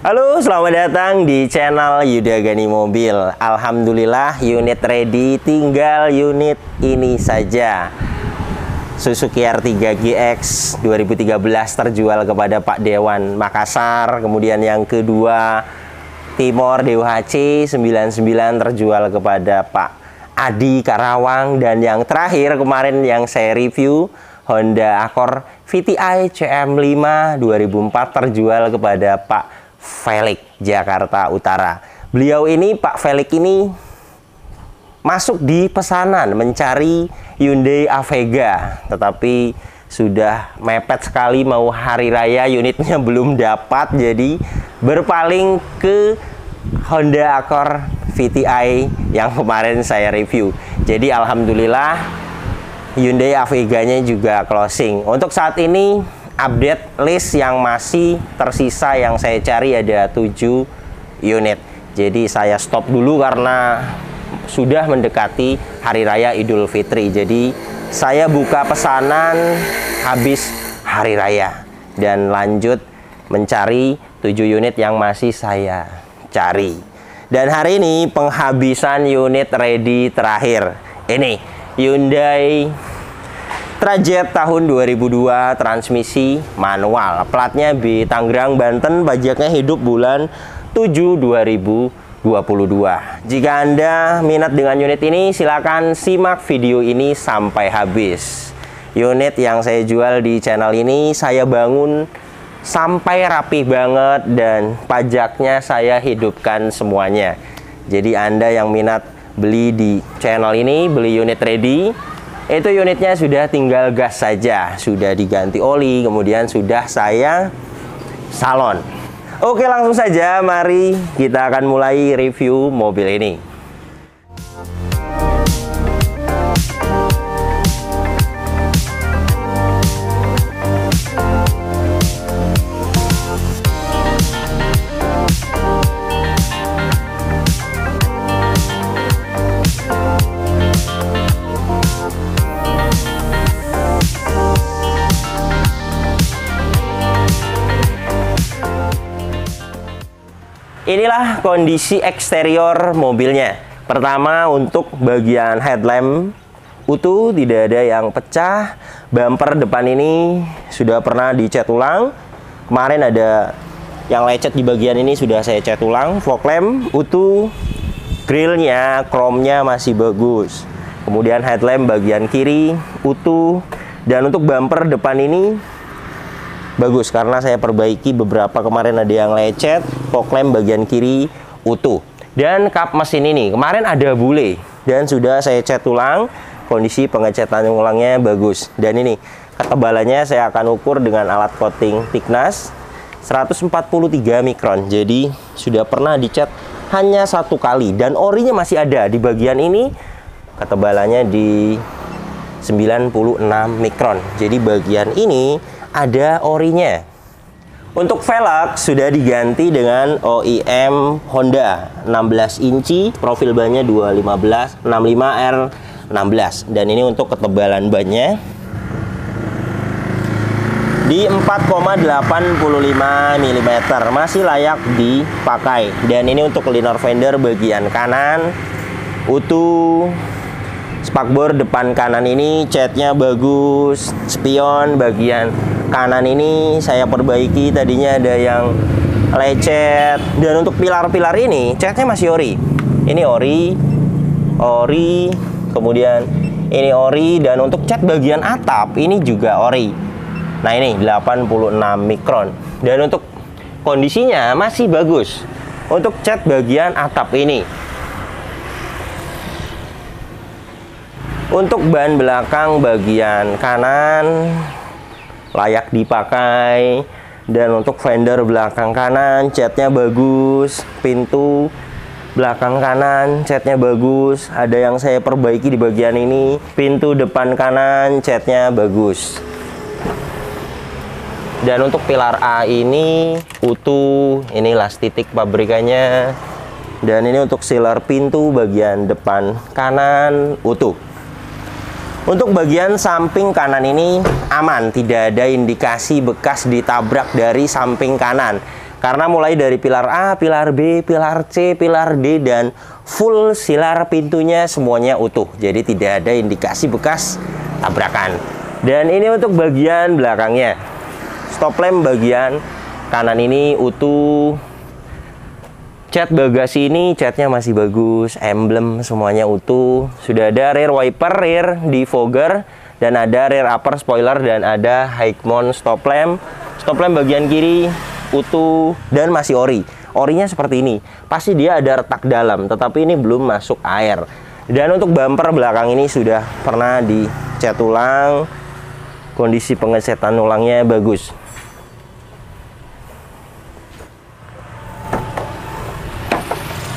Halo, selamat datang di channel Yuda Gani Mobil. Alhamdulillah unit ready, tinggal unit ini saja. Suzuki R3 GX 2013 terjual kepada Pak Dewan Makassar. Kemudian yang kedua Timor DWHC 99 terjual kepada Pak Adi Karawang. Dan yang terakhir kemarin yang saya review Honda Accord VTI CM5 2004 terjual kepada Pak Felix Jakarta Utara. Beliau ini, Pak Felix ini masuk di pesanan mencari Hyundai Avega, tetapi sudah mepet sekali mau hari raya, unitnya belum dapat, jadi berpaling ke Honda Accord VTI yang kemarin saya review. Jadi alhamdulillah Hyundai Avega-nya juga closing. Untuk saat ini update list yang masih tersisa yang saya cari ada 7 unit. Jadi saya stop dulu karena sudah mendekati hari raya Idul Fitri. Jadi saya buka pesanan habis hari raya dan lanjut mencari 7 unit yang masih saya cari. Dan hari ini penghabisan unit ready terakhir. Ini Hyundai Trajet tahun 2002, transmisi manual, platnya B Tangerang, Banten, pajaknya hidup bulan 7 2022. Jika Anda minat dengan unit ini, silakan simak video ini sampai habis. Unit yang saya jual di channel ini saya bangun sampai rapi banget dan pajaknya saya hidupkan semuanya. Jadi Anda yang minat beli di channel ini, beli unit ready, itu unitnya sudah tinggal gas saja, sudah diganti oli, kemudian sudah saya salon. Oke, langsung saja mari kita akan mulai review mobil ini. Inilah kondisi eksterior mobilnya. Pertama, untuk bagian headlamp utuh, tidak ada yang pecah. Bumper depan ini sudah pernah dicat ulang. Kemarin ada yang lecet di bagian ini, sudah saya cat ulang. Fog lamp utuh, grillnya, chrome-nya masih bagus. Kemudian headlamp bagian kiri utuh. Dan untuk bumper depan ini bagus karena saya perbaiki beberapa, kemarin ada yang lecet. Fog lamp bagian kiri utuh. Dan kap mesin ini kemarin ada bule dan sudah saya cat ulang. Kondisi pengecatan ulangnya bagus. Dan ini ketebalannya saya akan ukur dengan alat coating thickness 143 mikron. Jadi sudah pernah dicat hanya 1 kali dan orinya masih ada di bagian ini. Ketebalannya di 96 mikron. Jadi bagian ini ada orinya. Untuk velg sudah diganti dengan OEM Honda 16 inci, profil bannya 215 65R16. Dan ini untuk ketebalan bannya di 4,85 mm, masih layak dipakai. Dan ini untuk liner fender bagian kanan utuh. Spakbor depan kanan ini catnya bagus. Spion bagian kanan ini saya perbaiki, tadinya ada yang lecet. Dan untuk pilar-pilar ini catnya masih ori. Ini ori, kemudian ini ori. Dan untuk cat bagian atap ini juga ori. Nah ini 86 mikron. Dan untuk kondisinya masih bagus. Untuk cat bagian atap ini. Untuk ban belakang bagian kanan layak dipakai. Dan untuk fender belakang kanan catnya bagus. Pintu belakang kanan catnya bagus. Ada yang saya perbaiki di bagian ini. Pintu depan kanan catnya bagus. Dan untuk pilar A ini utuh. Ini las titik pabrikannya. Dan ini untuk sealer pintu bagian depan kanan utuh. Untuk bagian samping kanan ini aman, tidak ada indikasi bekas ditabrak dari samping kanan. Karena mulai dari pilar A, pilar B, pilar C, pilar D, dan full silar pintunya semuanya utuh. Jadi tidak ada indikasi bekas tabrakan. Dan ini untuk bagian belakangnya. Stop lamp bagian kanan ini utuh. Cat bagasi ini catnya masih bagus, emblem semuanya utuh. Sudah ada rear wiper, rear defogger, dan ada rear upper spoiler, dan ada high mount stop lamp. Stop lamp bagian kiri utuh dan masih ori. Orinya seperti ini. Pasti dia ada retak dalam, tetapi ini belum masuk air. Dan untuk bumper belakang ini sudah pernah dicat ulang. Kondisi pengecetan ulangnya bagus.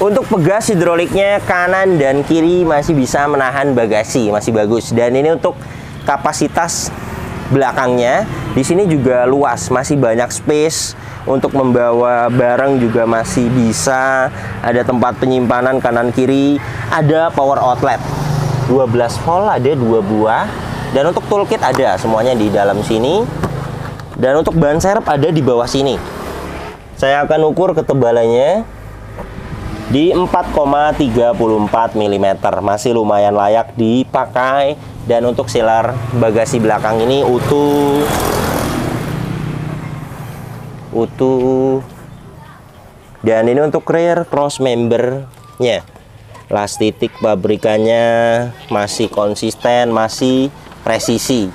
Untuk pegas hidroliknya kanan dan kiri masih bisa menahan bagasi, masih bagus. Dan ini untuk kapasitas belakangnya, di sini juga luas, masih banyak space untuk membawa barang juga masih bisa. Ada tempat penyimpanan kanan kiri, ada power outlet 12 volt, ada 2 buah. Dan untuk toolkit ada semuanya di dalam sini. Dan untuk ban serep ada di bawah sini. Saya akan ukur ketebalannya di 4,34 mm. Masih lumayan layak dipakai. Dan untuk silar bagasi belakang ini utuh. Dan ini untuk rear cross membernya, elastitik pabrikannya masih konsisten, masih presisi.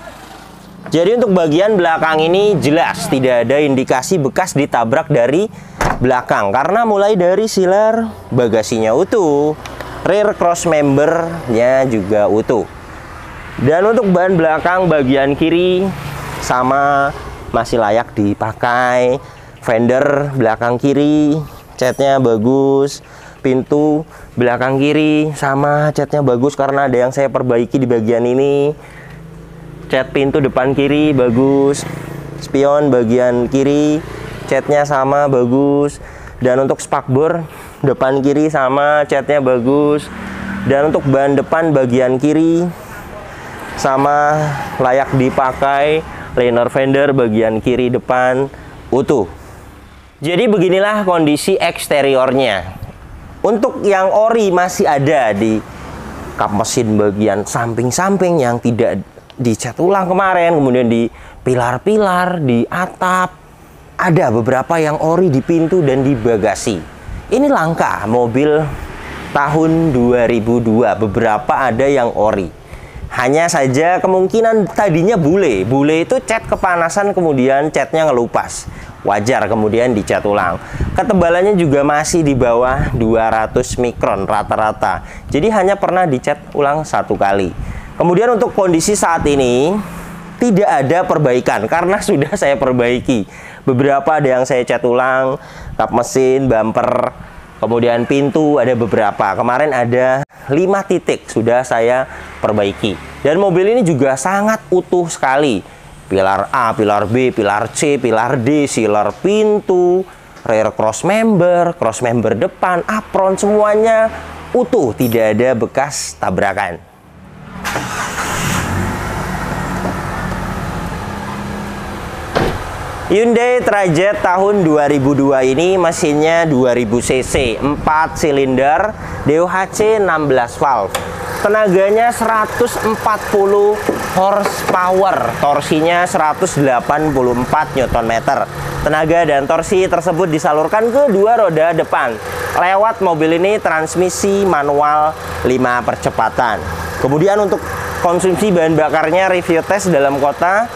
Jadi untuk bagian belakang ini jelas tidak ada indikasi bekas ditabrak dari belakang, karena mulai dari silar bagasinya utuh, rear cross membernya juga utuh. Dan untuk ban belakang bagian kiri sama, masih layak dipakai. Fender belakang kiri catnya bagus. Pintu belakang kiri sama, catnya bagus karena ada yang saya perbaiki di bagian ini. Cat pintu depan kiri bagus. Spion bagian kiri catnya sama, bagus. Dan untuk spakbor depan kiri sama, catnya bagus. Dan untuk ban depan bagian kiri sama, layak dipakai. Liner fender bagian kiri depan utuh. Jadi beginilah kondisi eksteriornya. Untuk yang ori masih ada di kap mesin bagian samping-samping yang tidak dicat ulang kemarin, kemudian di pilar-pilar, di atap. Ada beberapa yang ori di pintu dan di bagasi. Ini langka mobil tahun 2002, beberapa ada yang ori. Hanya saja kemungkinan tadinya bule itu cat kepanasan, kemudian catnya ngelupas. Wajar kemudian dicat ulang. Ketebalannya juga masih di bawah 200 mikron rata-rata. Jadi hanya pernah dicat ulang 1 kali. Kemudian untuk kondisi saat ini tidak ada perbaikan karena sudah saya perbaiki. Beberapa ada yang saya cat ulang, kap mesin, bumper, kemudian pintu ada beberapa. Kemarin ada 5 titik sudah saya perbaiki. Dan mobil ini juga sangat utuh sekali. Pilar A, pilar B, pilar C, pilar D, silar pintu, rear cross member depan, apron, semuanya utuh, tidak ada bekas tabrakan. Hyundai Trajet tahun 2002 ini mesinnya 2000 cc, 4 silinder, DOHC 16 valve. Tenaganya 140 horsepower, torsinya 184 Nm. Tenaga dan torsi tersebut disalurkan ke 2 roda depan. Lewat mobil ini transmisi manual 5 percepatan. Kemudian untuk konsumsi bahan bakarnya review tes dalam kota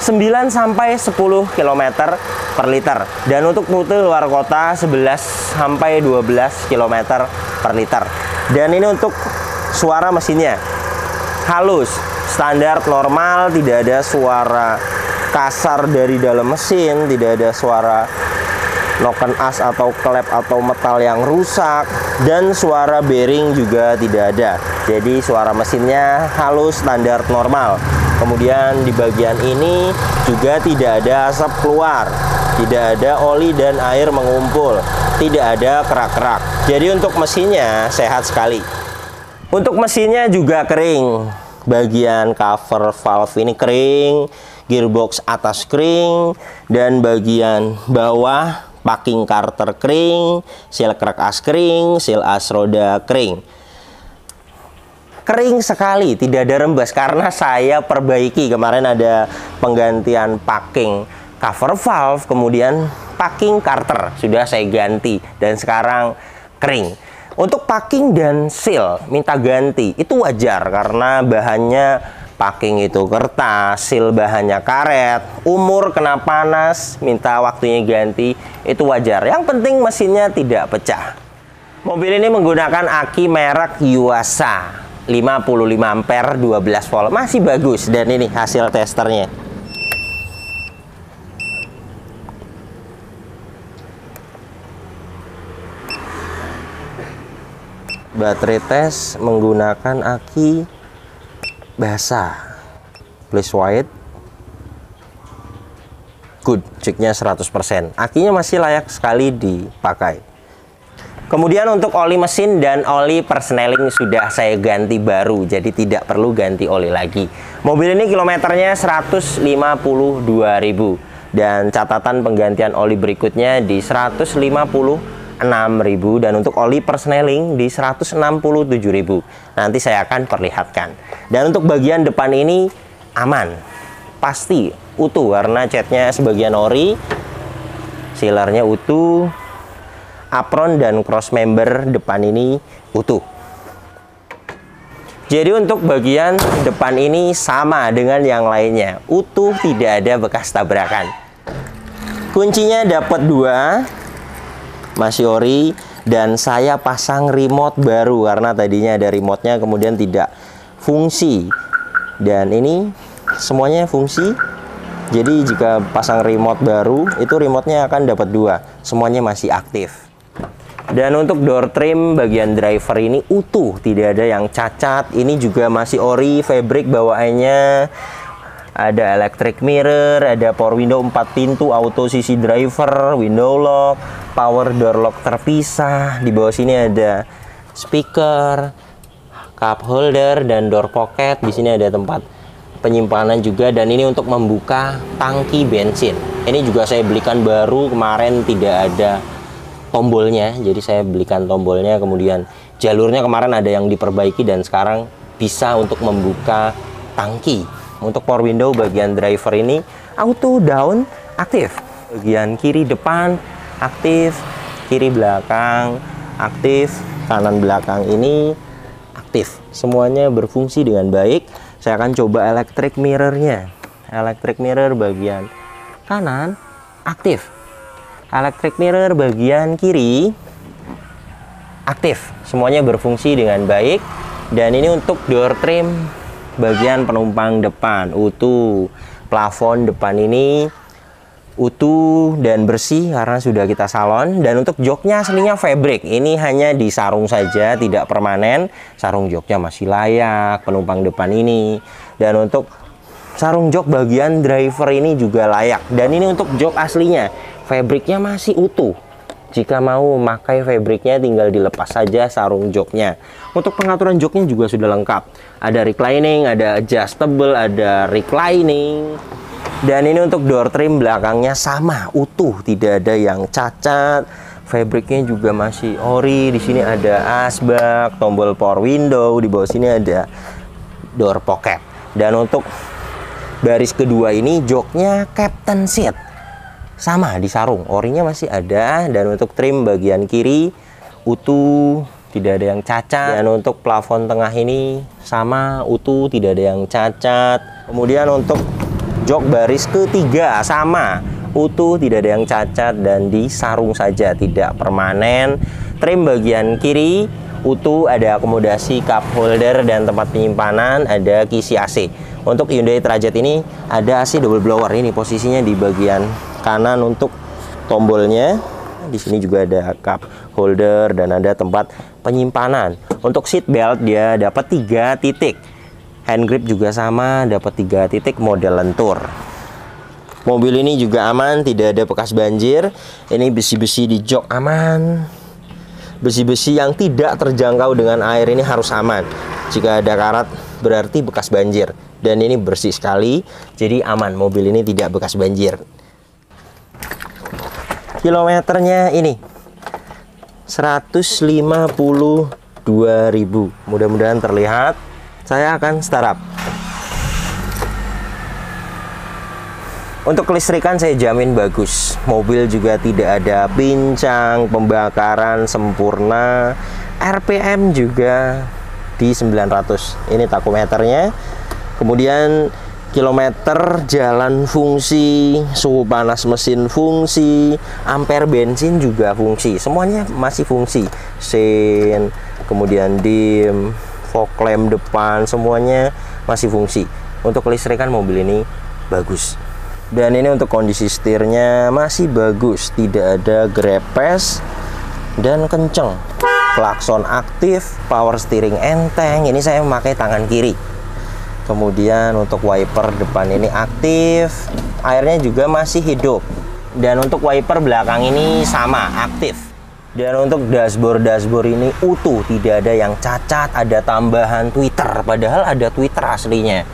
9 sampai 10 km per liter. Dan untuk rute luar kota 11 sampai 12 km per liter. Dan ini untuk suara mesinnya halus, standar normal, tidak ada suara kasar dari dalam mesin, tidak ada suara noken as atau klep atau metal yang rusak, dan suara bearing juga tidak ada. Jadi suara mesinnya halus, standar normal. Kemudian di bagian ini juga tidak ada asap keluar, tidak ada oli dan air mengumpul, tidak ada kerak-kerak. Jadi untuk mesinnya sehat sekali. Untuk mesinnya juga kering. Bagian cover valve ini kering, gearbox atas kering, dan bagian bawah packing karter kering, seal crack as kering, seal as roda kering. Kering sekali, tidak ada rembes karena saya perbaiki. Kemarin ada penggantian packing cover valve, kemudian packing karter sudah saya ganti dan sekarang kering. Untuk packing dan seal minta ganti itu wajar karena bahannya packing itu kertas, seal bahannya karet, umur kena panas, minta waktunya ganti, itu wajar. Yang penting mesinnya tidak pecah. Mobil ini menggunakan aki merek Yuasa 55 ampere 12 volt, masih bagus. Dan ini hasil testernya. Baterai tes menggunakan aki basah, please white, good, ceknya 100%. Akinya masih layak sekali dipakai. Kemudian untuk oli mesin dan oli persneling sudah saya ganti baru, jadi tidak perlu ganti oli lagi. Mobil ini kilometernya 152.000 dan catatan penggantian oli berikutnya di 156.000 dan untuk oli persneling di 167.000. Nanti saya akan perlihatkan. Dan untuk bagian depan ini aman, pasti utuh karena catnya sebagian ori, sealernya utuh, apron dan cross member depan ini utuh. Jadi untuk bagian depan ini sama dengan yang lainnya, utuh, tidak ada bekas tabrakan. Kuncinya dapat 2, masih ori, dan saya pasang remote baru karena tadinya ada remote-nya kemudian tidak fungsi. Dan ini semuanya fungsi. Jadi jika pasang remote baru, itu remote-nya akan dapat 2, semuanya masih aktif. Dan untuk door trim bagian driver ini utuh, tidak ada yang cacat. Ini juga masih ori, fabric bawaannya. Ada electric mirror, ada power window 4 pintu, auto sisi driver, window lock, power door lock terpisah. Di bawah sini ada speaker, cup holder dan door pocket. Di sini ada tempat penyimpanan juga, dan ini untuk membuka tangki bensin. Ini juga saya belikan baru, kemarin tidak ada tombolnya, jadi saya belikan tombolnya. Kemudian jalurnya kemarin ada yang diperbaiki dan sekarang bisa untuk membuka tangki. Untuk power window bagian driver ini auto down aktif, bagian kiri depan aktif, kiri belakang aktif, kanan belakang ini aktif, semuanya berfungsi dengan baik. Saya akan coba electric mirrornya. Electric mirror bagian kanan aktif, electric mirror bagian kiri aktif, semuanya berfungsi dengan baik. Dan ini untuk door trim bagian penumpang depan utuh, plafon depan ini utuh dan bersih karena sudah kita salon. Dan untuk joknya aslinya fabric, ini hanya disarung saja, tidak permanen. Sarung joknya masih layak penumpang depan ini. Dan untuk sarung jok bagian driver ini juga layak. Dan ini untuk jok aslinya, fabricnya masih utuh. Jika mau memakai fabricnya tinggal dilepas saja sarung joknya. Untuk pengaturan joknya juga sudah lengkap. Ada reclining, ada adjustable, ada reclining. Dan ini untuk door trim belakangnya sama, utuh, tidak ada yang cacat. Fabricnya juga masih ori. Di sini ada asbak, tombol power window, di bawah sini ada door pocket. Dan untuk baris kedua ini joknya captain seat. Sama disarung, orinya masih ada. Dan untuk trim bagian kiri utuh, tidak ada yang cacat. Dan untuk plafon tengah ini sama, utuh, tidak ada yang cacat. Kemudian untuk jok baris ketiga sama, utuh, tidak ada yang cacat dan disarung saja, tidak permanen. Trim bagian kiri utuh, ada akomodasi cup holder dan tempat penyimpanan, ada kisi AC. Untuk Hyundai Trajet ini ada AC double blower, ini posisinya di bagian kanan untuk tombolnya. Di sini juga ada cup holder dan ada tempat penyimpanan. Untuk seat belt dia dapat 3 titik. Hand grip juga sama, dapat 3 titik, model lentur. Mobil ini juga aman, tidak ada bekas banjir. Ini besi-besi di jok aman. Besi-besi yang tidak terjangkau dengan air ini harus aman. Jika ada karat berarti bekas banjir. Dan ini bersih sekali, jadi aman. Mobil ini tidak bekas banjir. Kilometernya ini 152.000. Mudah-mudahan terlihat. Saya akan startup. Untuk kelistrikan saya jamin bagus. Mobil juga tidak ada pincang, pembakaran sempurna. RPM juga di 900. Ini takometernya. Kemudian kilometer jalan fungsi, suhu panas mesin fungsi, ampere bensin juga fungsi, semuanya masih fungsi. Sein, kemudian dim, fog lamp depan, semuanya masih fungsi. Untuk kelistrikan mobil ini bagus. Dan ini untuk kondisi setirnya masih bagus, tidak ada grepes dan kenceng. Klakson aktif, power steering enteng. Ini saya memakai tangan kiri. Kemudian untuk wiper depan ini aktif, airnya juga masih hidup. Dan untuk wiper belakang ini sama, aktif. Dan untuk dashboard ini utuh, tidak ada yang cacat. Ada tambahan tweeter, padahal ada tweeter aslinya.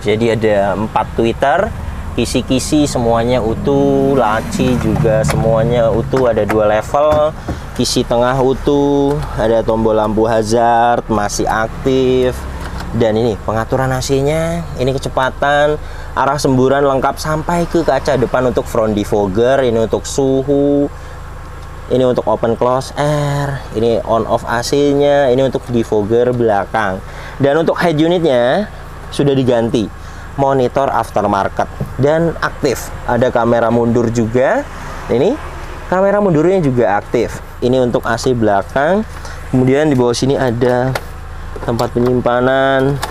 Jadi ada 4 tweeter, kisi-kisi semuanya utuh, laci juga semuanya utuh, ada 2 level. Kisi tengah utuh, ada tombol lampu hazard, masih aktif. Dan ini pengaturan AC-nya, ini kecepatan, arah semburan lengkap sampai ke kaca depan untuk front defogger, ini untuk suhu, ini untuk open close air, ini on off AC-nya, ini untuk defogger belakang. Dan untuk head unitnya sudah diganti, monitor aftermarket dan aktif. Ada kamera mundur juga, ini kamera mundurnya juga aktif. Ini untuk AC belakang. Kemudian di bawah sini ada tempat penyimpanan,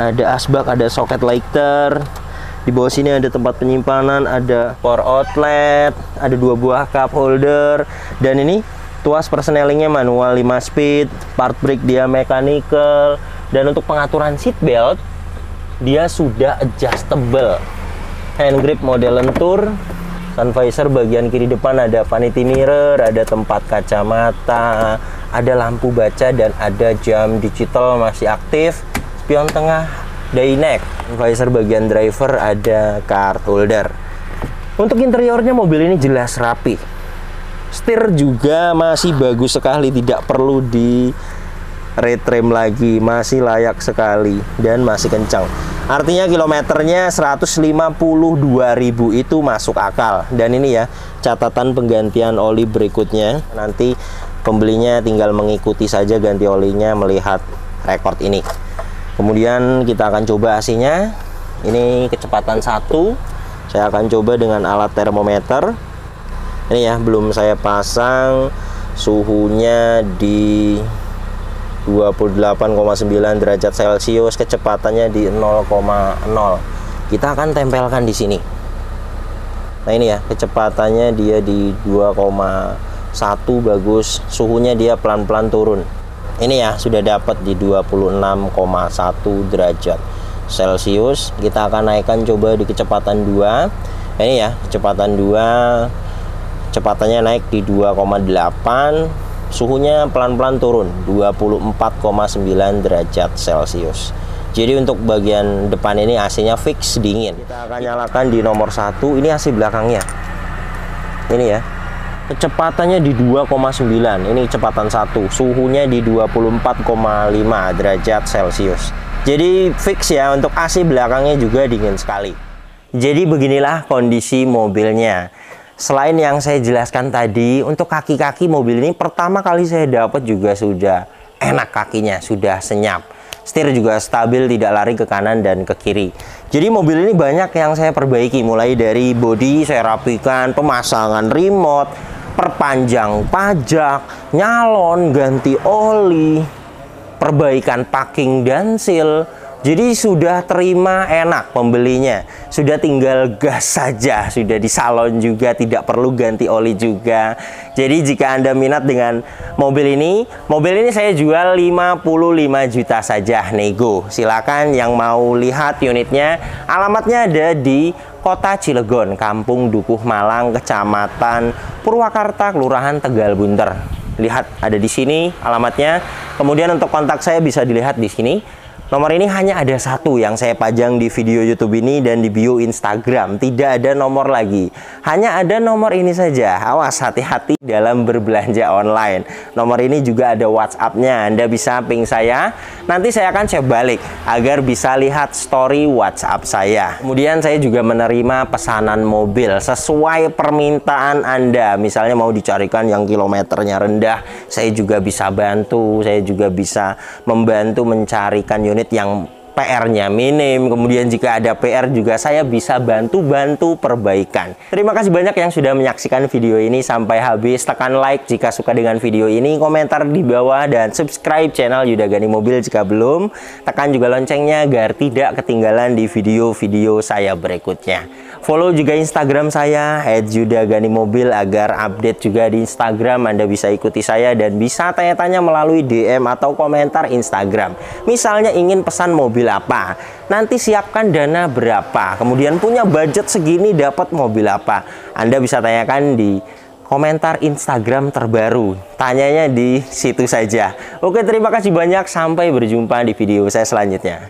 ada asbak, ada soket lighter. Di bawah sini ada tempat penyimpanan, ada power outlet, ada 2 buah cup holder. Dan ini tuas persnelingnya manual 5 speed, part brake dia mechanical. Dan untuk pengaturan seat belt dia sudah adjustable. Hand grip model lentur. Sun visor bagian kiri depan ada vanity mirror, ada tempat kacamata, ada lampu baca, dan ada jam digital masih aktif. Spion tengah Dynex. Visor bagian driver ada card holder. Untuk interiornya mobil ini jelas rapi. Setir juga masih bagus sekali, tidak perlu di retrim lagi, masih layak sekali dan masih kencang. Artinya kilometernya 152.000 itu masuk akal. Dan ini ya catatan penggantian oli berikutnya. Nanti pembelinya tinggal mengikuti saja ganti olinya melihat rekor ini. Kemudian kita akan coba AC-nya. Ini kecepatan 1. Saya akan coba dengan alat termometer. Ini ya, belum saya pasang. Suhunya di 28,9 derajat Celcius, kecepatannya di 0,0. Kita akan tempelkan di sini. Nah ini ya, kecepatannya dia di 2,1 bagus. Suhunya dia pelan-pelan turun. Ini ya, sudah dapat di 26,1 derajat Celcius. Kita akan naikkan coba di kecepatan 2. Ini ya, kecepatan 2. Kecepatannya naik di 2,8. Suhunya pelan-pelan turun 24,9 derajat Celcius. Jadi untuk bagian depan ini AC-nya fix dingin. Kita akan nyalakan di nomor 1. Ini AC belakangnya. Ini ya. Kecepatannya di 2,9. Ini kecepatan 1. Suhunya di 24,5 derajat Celcius. Jadi fix ya, untuk AC belakangnya juga dingin sekali. Jadi beginilah kondisi mobilnya. Selain yang saya jelaskan tadi, untuk kaki-kaki mobil ini pertama kali saya dapat juga sudah enak kakinya, sudah senyap. Setir juga stabil, tidak lari ke kanan dan ke kiri. Jadi mobil ini banyak yang saya perbaiki, mulai dari bodi saya rapikan, pemasangan remote, perpanjang pajak, nyalon, ganti oli, perbaikan parking dan seal. Jadi sudah terima enak pembelinya, sudah tinggal gas saja, sudah di salon juga, tidak perlu ganti oli juga. Jadi jika Anda minat dengan mobil ini saya jual 55 juta saja, nego. Silakan yang mau lihat unitnya, alamatnya ada di Kota Cilegon, Kampung Dukuh Malang, Kecamatan Purwakarta, Kelurahan Tegal Bunter. Lihat ada di sini alamatnya. Kemudian untuk kontak saya bisa dilihat di sini. Nomor ini hanya ada satu yang saya pajang di video YouTube ini dan di bio Instagram. Tidak ada nomor lagi. Hanya ada nomor ini saja. Awas, hati-hati dalam berbelanja online. Nomor ini juga ada WhatsApp-nya. Anda bisa ping saya. Nanti saya akan cek balik agar bisa lihat story WhatsApp saya. Kemudian saya juga menerima pesanan mobil sesuai permintaan Anda. Misalnya mau dicarikan yang kilometernya rendah, saya juga bisa bantu. Saya juga bisa membantu mencarikan unit yang PR-nya minim. Kemudian jika ada PR juga saya bisa bantu perbaikan. Terima kasih banyak yang sudah menyaksikan video ini sampai habis. Tekan like jika suka dengan video ini, komentar di bawah, dan subscribe channel Yuda Gani Mobil jika belum. Tekan juga loncengnya agar tidak ketinggalan di video-video saya berikutnya. Follow juga Instagram saya @yudaganimobil agar update juga di Instagram. Anda bisa ikuti saya dan bisa tanya-tanya melalui DM atau komentar Instagram. Misalnya ingin pesan mobil apa, nanti siapkan dana berapa, kemudian punya budget segini dapat mobil apa. Anda bisa tanyakan di komentar Instagram terbaru. Tanyanya di situ saja. Oke, terima kasih banyak. Sampai berjumpa di video saya selanjutnya.